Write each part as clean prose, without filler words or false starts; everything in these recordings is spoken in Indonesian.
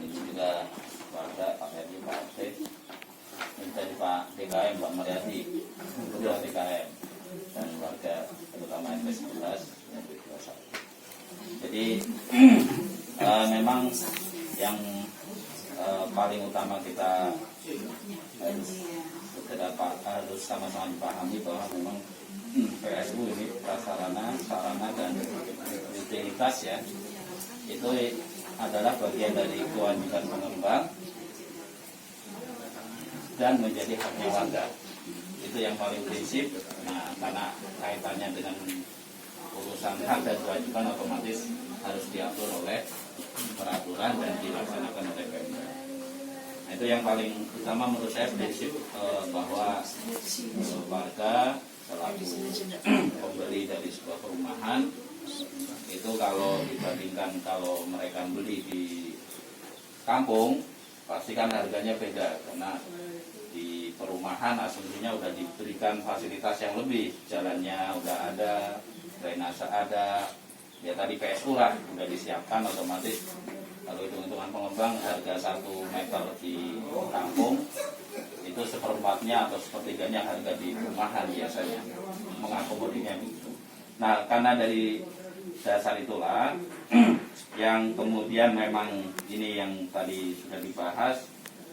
ini juga warga Pak Hedi, Pak RT, dari Pak DKM, Pak Mariati, Ketua DKM, dan warga terutama RT 11 dan RT 21. Jadi memang yang paling utama kita harus sama-sama dipahami bahwa memang PSU ini prasarana, sarana dan utilitas ya, itu adalah bagian dari kewajiban pengembang dan menjadi haknya warga. Itu yang paling prinsip. Nah, karena kaitannya dengan urusan hak dan kewajiban otomatis harus diatur oleh peraturan dan dilaksanakan oleh Pemda. Nah, itu yang paling utama menurut saya, prinsip bahwa warga selaku pembeli dari sebuah perumahan itu kalau dibandingkan kalau mereka beli di kampung pasti kan harganya beda, karena di perumahan asumsinya udah diberikan fasilitas yang lebih, jalannya udah ada, drainase ada, ya tadi PSU lah udah disiapkan otomatis. Kalau hitung-hitungan pengembang harga 1 meter di kampung itu seperempatnya atau sepertiganya harga di perumahan biasanya, mengakomodasinya begitu. Nah, karena dari dasar itulah yang kemudian memang ini yang tadi sudah dibahas,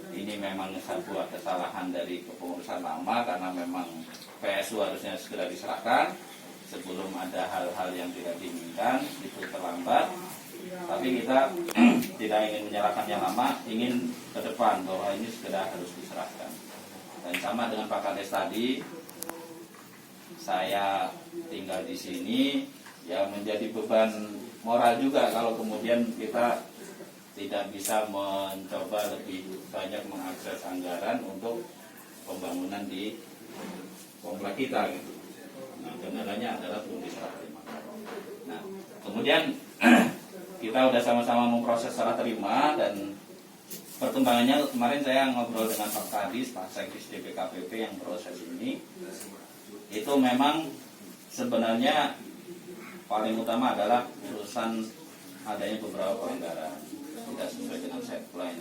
ini memang sebuah kesalahan dari kepengurusan lama, karena memang PSU harusnya segera diserahkan sebelum ada hal-hal yang tidak diinginkan, itu terlambat. Tapi kita tidak ingin menyalahkannya lama, ingin ke depan bahwa ini segera harus diserahkan. Dan sama dengan Pak Kades tadi, saya tinggal di sini ya menjadi beban moral juga kalau kemudian kita tidak bisa mencoba lebih banyak mengakses anggaran untuk pembangunan di komplek kita gitu. Nah, kendalanya adalah belum diserah terimakan. Nah, kemudian kita udah sama-sama memproses serah terima, dan perkembangannya kemarin saya ngobrol dengan Pak Kadis, Pak Sekdis DPKPP yang proses ini, itu memang sebenarnya paling utama adalah urusan adanya beberapa pelanggaran tidak sesuai dengan set plan.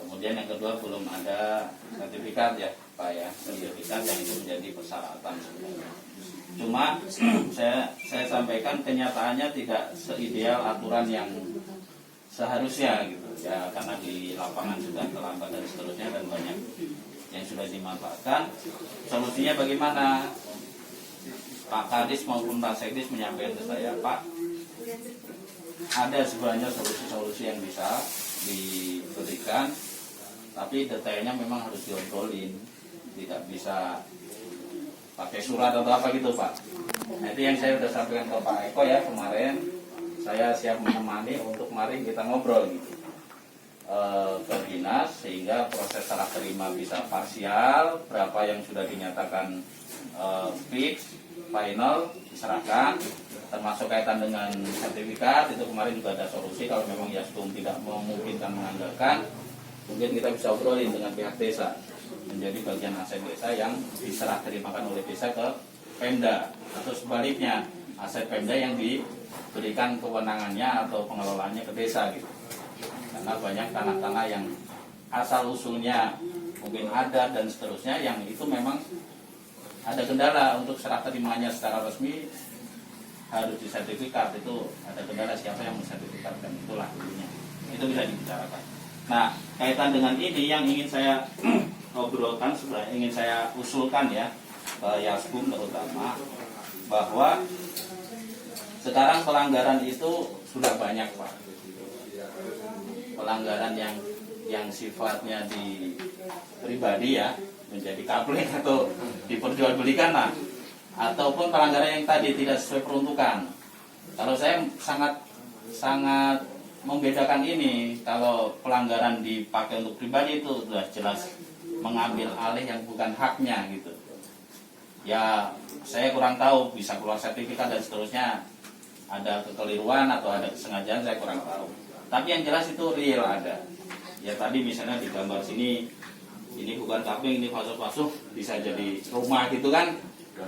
Kemudian yang kedua, belum ada sertifikat ya Pak ya, sertifikat yang itu menjadi persyaratan sebenarnya. Cuma saya sampaikan kenyataannya tidak seideal aturan yang seharusnya gitu ya, karena di lapangan sudah terlambat dan seterusnya, dan banyak yang sudah dimanfaatkan. Solusinya bagaimana? Pak Kadis maupun Pak Sekdis menyampaikan ke saya, Pak, ada sebenarnya solusi-solusi yang bisa diberikan, tapi detailnya memang harus diobrolin, tidak bisa pakai surat atau apa gitu Pak. Nah, itu yang saya sudah sampaikan ke Pak Eko ya kemarin. Saya siap menemani untuk mari kita ngobrol gitu ke dinas, sehingga proses serah terima bisa parsial, berapa yang sudah dinyatakan fix, final diserahkan, termasuk kaitan dengan sertifikat. Itu kemarin juga ada solusi, kalau memang Yasdum tidak memungkinkan menganggarkan, mungkin kita bisa obrolin dengan pihak desa menjadi bagian aset desa yang diserah terimakan oleh desa ke Pemda, atau sebaliknya aset Pemda yang diberikan kewenangannya atau pengelolaannya ke desa gitu. Karena banyak tanah-tanah yang asal usulnya mungkin ada dan seterusnya, yang itu memang ada kendala untuk serah terimanya secara resmi harus disertifikat. Itu ada kendala siapa yang mensertifikatkan, itulah dulunya. Itu bisa dibicarakan. Nah, kaitan dengan ini yang ingin saya obrolkan, sebenarnya ingin saya usulkan ya ke Yasdum terutama, bahwa sekarang pelanggaran itu sudah banyak Pak. Pelanggaran yang sifatnya di pribadi ya, menjadi kapling atau diperjualbelikan lah, ataupun pelanggaran yang tadi tidak sesuai peruntukan. Kalau saya sangat membedakan ini, kalau pelanggaran dipakai untuk pribadi itu sudah jelas mengambil alih yang bukan haknya gitu. Ya saya kurang tahu, bisa keluar sertifikat dan seterusnya, ada kekeliruan atau ada kesengajaan, saya kurang tahu. Tapi yang jelas itu real ada. Ya tadi misalnya di gambar sini, ini bukan kapling, ini palsu-palsu, bisa jadi rumah gitu kan,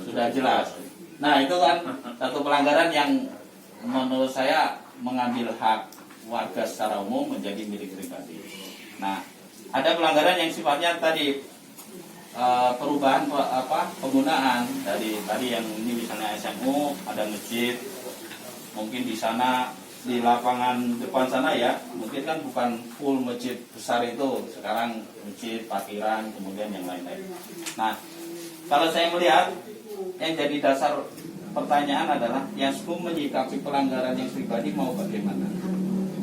sudah jelas. Nah itu kan satu pelanggaran yang menurut saya mengambil hak warga secara umum menjadi milik pribadi. Nah, ada pelanggaran yang sifatnya tadi perubahan penggunaan dari tadi yang ini misalnya SMU, ada masjid, mungkin di sana di lapangan depan sana ya, mungkin kan bukan full masjid besar itu, sekarang masjid parkiran kemudian yang lain-lain. Nah, kalau saya melihat yang jadi dasar pertanyaan adalah Yaskum menyikapi pelanggaran yang pribadi mau bagaimana?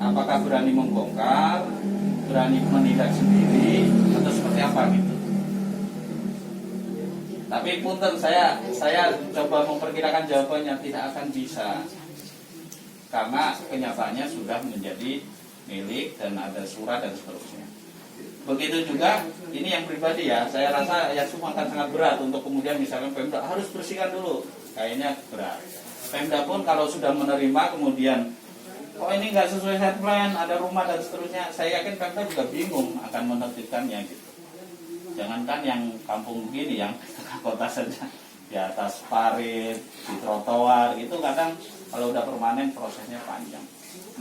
Apakah berani membongkar, berani menindak sendiri, atau seperti apa gitu? Tapi punten saya coba memperkirakan jawabannya tidak akan bisa. Karena kenyataannya sudah menjadi milik dan ada surat dan seterusnya. Begitu juga ini yang pribadi ya, saya rasa ya semua akan sangat berat untuk kemudian misalkan Pemda harus bersihkan dulu, kayaknya berat. Pemda pun kalau sudah menerima kemudian oh ini nggak sesuai set plan, ada rumah dan seterusnya, saya yakin Pemda juga bingung akan menertibkannya gitu. Jangankan yang kampung begini, yang tengah kota saja di atas parit, di trotoar itu kadang kalau udah permanen prosesnya panjang.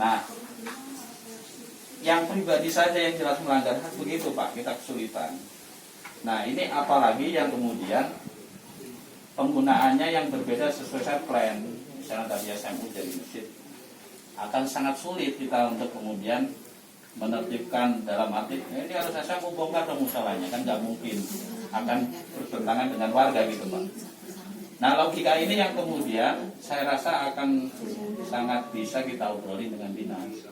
Nah, yang pribadi saja yang jelas melanggar hak begitu Pak, kita kesulitan. Nah ini apalagi yang kemudian penggunaannya yang berbeda sesuai set plan, misalnya tadi SMU jadi masjid, akan sangat sulit kita untuk kemudian menertibkan dalam arti ini harus SMU bongkar dong musolanya, kan nggak mungkin, akan bertentangan dengan warga gitu Pak. Nah logika ini yang kemudian saya rasa akan sangat bisa kita obrolin dengan dinas.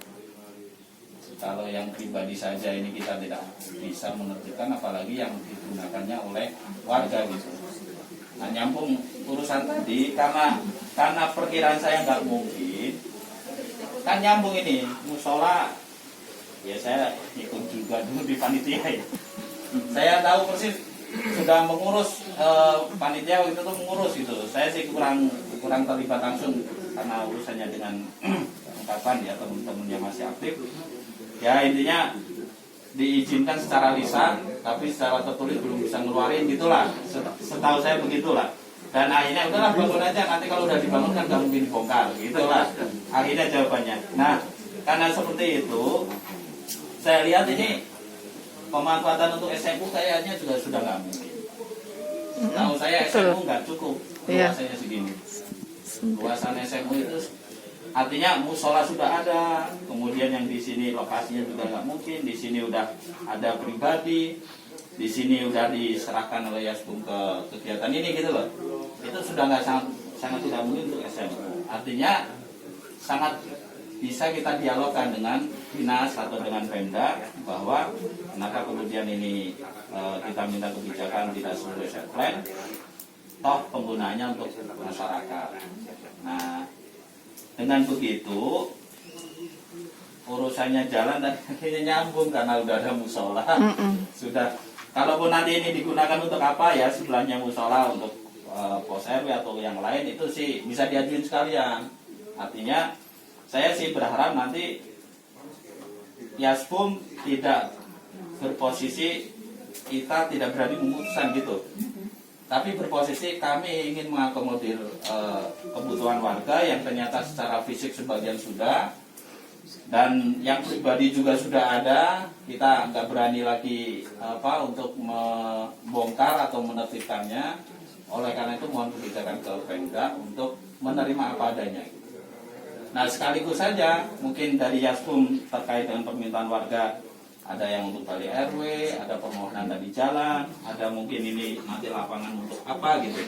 Kalau yang pribadi saja ini kita tidak bisa menertibkan, apalagi yang digunakannya oleh warga gitu. Nah nyambung urusan tadi, karena perkiraan saya nggak mungkin, kan nyambung ini musola, ya saya ikut juga dulu di panitia ya. Saya tahu persis sudah mengurus panitia waktu itu tuh mengurus gitu. Saya sih kurang terlibat langsung karena urusannya dengan angkatan ya, teman-teman yang masih aktif. Ya intinya diizinkan secara lisan, tapi secara tertulis belum bisa ngeluarin gitulah. Setahu saya begitulah. Dan akhirnya udahlah bangun aja, nanti kalau udah dibangun kan nggak mungkin dibongkar, gitulah. Akhirnya jawabannya. Nah, karena seperti itu, saya lihat ini pemanfaatan untuk SMU kayaknya juga sudah nggak mungkin. Tahu saya SMU nggak cukup luasannya segini. Luasan SMU itu artinya musola sudah ada, kemudian yang di sini lokasinya juga nggak mungkin, di sini udah ada pribadi, di sini udah diserahkan oleh Yaskum ke kegiatan ini gitu loh. Itu sudah nggak sangat tidak mungkin untuk SMU. Artinya sangat bisa kita dialogkan dengan dinas atau dengan Pemda bahwa kenapa kemudian ini kita minta kebijakan tidak sesuai set plan, toh penggunaannya untuk masyarakat. Nah, dengan begitu urusannya jalan dan akhirnya nyambung karena udah ada musola. Sudah, kalaupun nanti ini digunakan untuk apa ya, sebelahnya musola untuk pos RW atau yang lain itu sih bisa diajuin sekalian. Artinya saya sih berharap nanti Yaskum tidak berposisi kita tidak berani memutuskan gitu, tapi berposisi kami ingin mengakomodir kebutuhan warga yang ternyata secara fisik sebagian sudah, dan yang pribadi juga sudah ada. Kita nggak berani lagi untuk membongkar atau menertibkannya. Oleh karena itu mohon kebijakan ke Pemda untuk menerima apa adanya. Nah sekaligus saja mungkin dari Yaskum terkait dengan permintaan warga, ada yang untuk balik RW, ada permohonan dari jalan, ada mungkin ini nanti lapangan untuk apa gitu.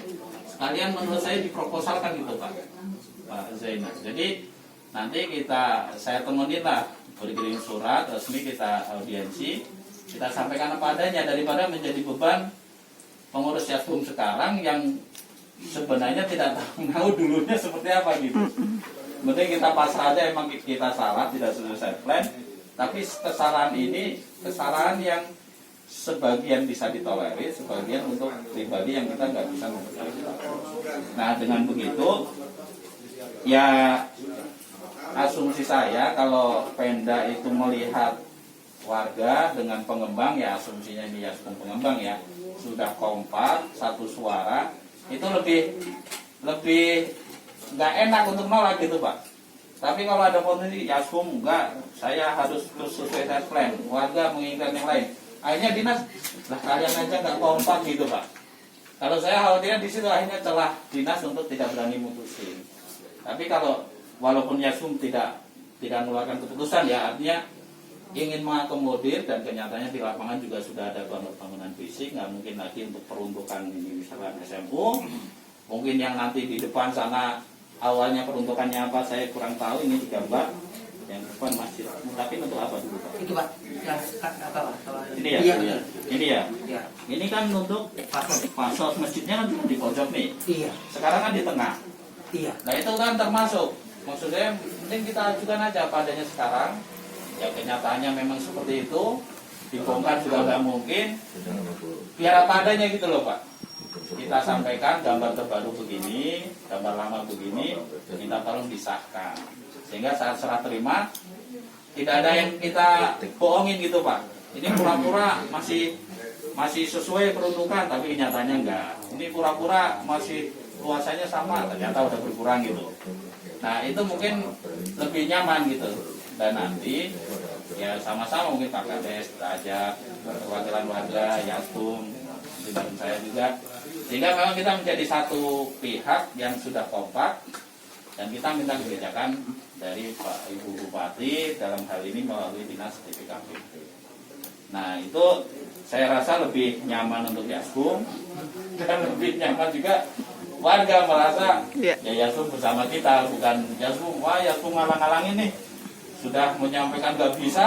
Sekalian menurut saya diproposalkan gitu Pak Zainal. Jadi nanti saya temenin lah, berkirim surat resmi, kita audiensi, kita sampaikan apa adanya daripada menjadi beban pengurus Yaskum sekarang yang sebenarnya tidak tahu dulunya seperti apa gitu. Mending kita pasrah aja, emang kita salah, tidak sesuai set plan. Tapi kesalahan ini kesalahan yang sebagian bisa ditolerir, sebagian untuk pribadi yang kita nggak bisa memperbaiki. Nah dengan begitu, ya asumsi saya kalau Pemda itu melihat warga dengan pengembang, ya asumsinya ini Yaskum pengembang ya, sudah kompak satu suara, itu lebih nggak enak untuk nolak gitu Pak. Tapi kalau ada potensi Yaskum enggak, saya harus sesuai test plan. Warga menginginkan yang lain. Akhirnya dinas, lah kalian aja nggak kompak gitu Pak. Kalau saya khawatirnya di situ akhirnya celah dinas untuk tidak berani mutusin. Tapi kalau walaupun Yaskum tidak mengeluarkan keputusan, ya artinya ingin mengakomodir, dan kenyataannya di lapangan juga sudah ada bangunan fisik, nggak mungkin lagi untuk peruntukan ini misalkan SMU. Mungkin yang nanti di depan sana awalnya peruntukannya apa saya kurang tahu, ini digambar yang depan masjid. Tapi untuk apa dulu Pak? Itu Pak, yang apa? Ini ya, iya, ini ya. iya. Ini kan untuk fasad masjidnya kan di pojok nih. Iya, Sekarang kan di tengah. iya. Nah itu kan termasuk. Maksudnya penting kita ajukan aja padanya sekarang. Ya kenyataannya memang seperti itu. Dibongkar juga nggak mungkin. Biar apa adanya gitu loh Pak. Kita sampaikan gambar terbaru begini, gambar lama begini, minta tolong disahkan. Sehingga saat serah terima tidak ada yang kita bohongin gitu Pak. Ini pura-pura masih sesuai peruntukan, tapi kenyataannya enggak. Ini pura-pura masih luasannya sama, ternyata udah berkurang gitu. Nah itu mungkin lebih nyaman gitu. Dan nanti ya sama-sama mungkin Pak Kades, ajak perwakilan warga, Yaskum, dan saya juga. Sehingga memang kita menjadi satu pihak yang sudah kompak, dan kita minta kebijakan dari Pak Ibu Bupati dalam hal ini melalui Dinas DPKPD. Nah itu saya rasa lebih nyaman untuk Yaskum, dan lebih nyaman juga warga merasa ya Yaskum bersama kita, bukan Yaskum, wah Yaskum ngalang-ngalangin nih, sudah menyampaikan nggak bisa.